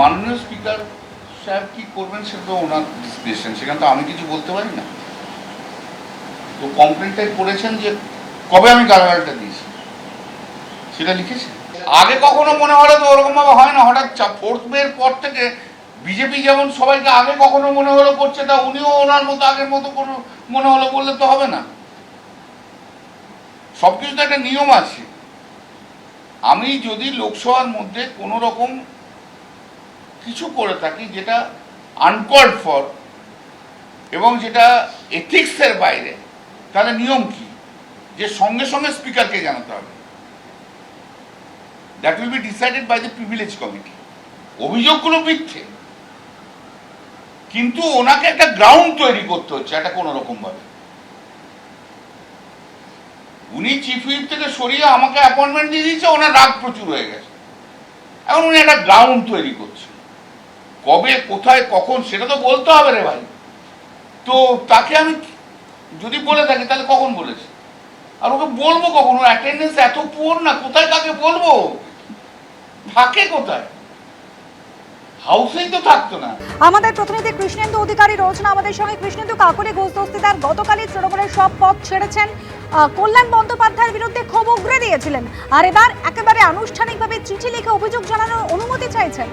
মাননীয় স্পিকার সাহেব কি করবেন সেটা তো ওনার ডিসক্রিপশন, সেখানে তো আমি কিছু বলতে পারি না। তো কমপ্লেনটাই করেছেন যে কবে আমি গালাগালটা দিয়েছি সেটা লিখেছে। আগে কখনো মনে হলে তো ওরকম ভাবে হয় না, হঠাৎ 4th মের পর থেকে বিজেপি যেমন সবাইকে আগে কখনো মনে হলো করছে, তা উনিও ওনার মতো আগের মতো কোনো মনে হলো বললে তো হবে না। সবকিছু তো একটা নিয়ম আছে। আমি যদি লোকসভার মধ্যে কোনো রকম কিছু করে থাকি যেটা আনকল্ড ফর এবং যেটা এথিক্সের বাইরে, তাহলে নিয়ম কি যে সঙ্গে সঙ্গে স্পিকারকে জানাতে হবে। That will be decided by the privilege committee. অভিযোগগুলো মিথ্যে, কিন্তু ওনাকে একটা গ্রাউন্ড তৈরি করতে হচ্ছে একটা কোনো রকম ভাবে। উনি চিফ হুইপ থেকে সরিয়ে আমাকে অ্যাপয়েন্টমেন্ট দিয়ে দিয়েছে, ওনার রাগ প্রচুর হয়ে গেছে। এখন উনি একটা গ্রাউন্ড তৈরি করছে, কবে কোথায় কখন সেটা তো বলতে হবে রে ভাই। তো তাকে আমি যদি বলে থাকি তাহলে কখন বলেছে, আর ওকে বলবো কখন? ওর অ্যাটেন্ডেন্স এত পুয়ার না, কোথায় কাকে বলবো, থাকে কোথায়, হাউসেই তো থাকতো না। আমাদের প্রতিনিধি কৃষ্ণেন্দু অধিকারী রয়েছেন আমাদের সঙ্গে। কৃষ্ণেন্দু, কাকলি ঘোষ দস্তিদার গতকালই তৃণমূলের সব পদ ছেড়েছেন, কল্যাণ বন্দ্যোপাধ্যায়ের বিরুদ্ধে ক্ষোভ উগরে দিয়েছিলেন, আর এবার একেবারে আনুষ্ঠানিকভাবে চিঠি লিখে অভিযোগ জানানোর অনুমতি চাইছেন।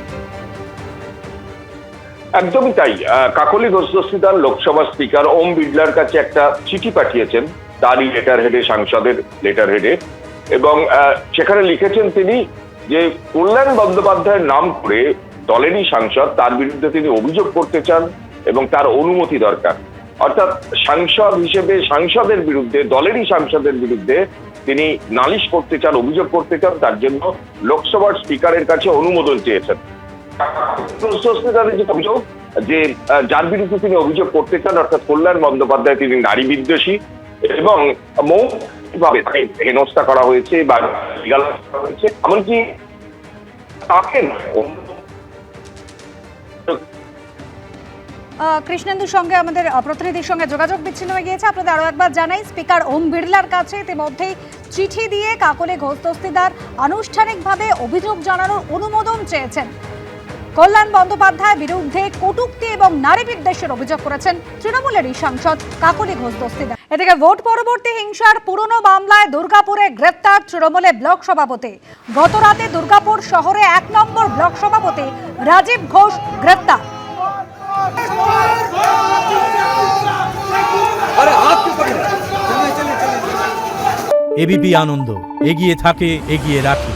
একদমই তাই। কাকলি ঘোষ দস্তিদার লোকসভা স্পিকার ওম বিড়লার কাছে একটা চিঠি পাঠিয়েছেন, তারই লেটার হেডে, সাংসদের লেটার হেডে, এবং সেখানে লিখেছেন তিনি যে কল্যাণ বন্দ্যোপাধ্যায়ের নাম করে দলেরই সাংসদ, তার বিরুদ্ধে তিনি অভিযোগ করতে চান এবং তার অনুমতি দরকার। অর্থাৎ সাংসদ হিসেবে সাংসদের বিরুদ্ধে, দলেরই সাংসদের বিরুদ্ধে তিনি নালিশ করতে চান, অভিযোগ করতে চান, তার জন্য লোকসভার স্পিকারের কাছে অনুমোদন চেয়েছেন। যে অভিযোগ, যে যার বিরুদ্ধে তিনি অভিযোগ করতে চান, অর্থাৎ কল্যাণ বন্দ্যোপাধ্যায়, তিনি নারী বিদ্বেষী এবং মৌখিকভাবে তাকে হেনস্থা করা হয়েছে বা করা হয়েছে, এমনকি তাকে কৃষ্ণেন্দুর সঙ্গে আমাদের প্রতিনিধির সঙ্গে যোগাযোগ বিচ্ছিন্ন হয়ে গিয়েছে। আপনাদের আরো একবার জানাই, স্পিকার ওম বিড়লার কাছে ইতিমধ্যেই চিঠি দিয়ে কাকলি ঘোষ দস্তিদার আনুষ্ঠানিকভাবে অভিযোগ জানানোর অনুমোদন চেয়েছেন। কল্যাণ বন্দ্যোপাধ্যায়ের বিরুদ্ধে কটূক্তি এবং নারী বিদ্বেষের অভিযোগ করেছেন তৃণমূলেরই সাংসদ কাকলি ঘোষ দস্তিদার। এদিকে ভোট পরবর্তী হিংসার পুরনো মামলায় দুর্গাপুরে গ্রেপ্তার তৃণমূলের ব্লক সভাপতি। গতরাতে দুর্গাপুর শহরে 1 নম্বর ব্লক সভাপতি রাজীব ঘোষ গ্রেপ্তার। এবিপি আনন্দ, এগিয়ে থাকে, এগিয়ে রাখে।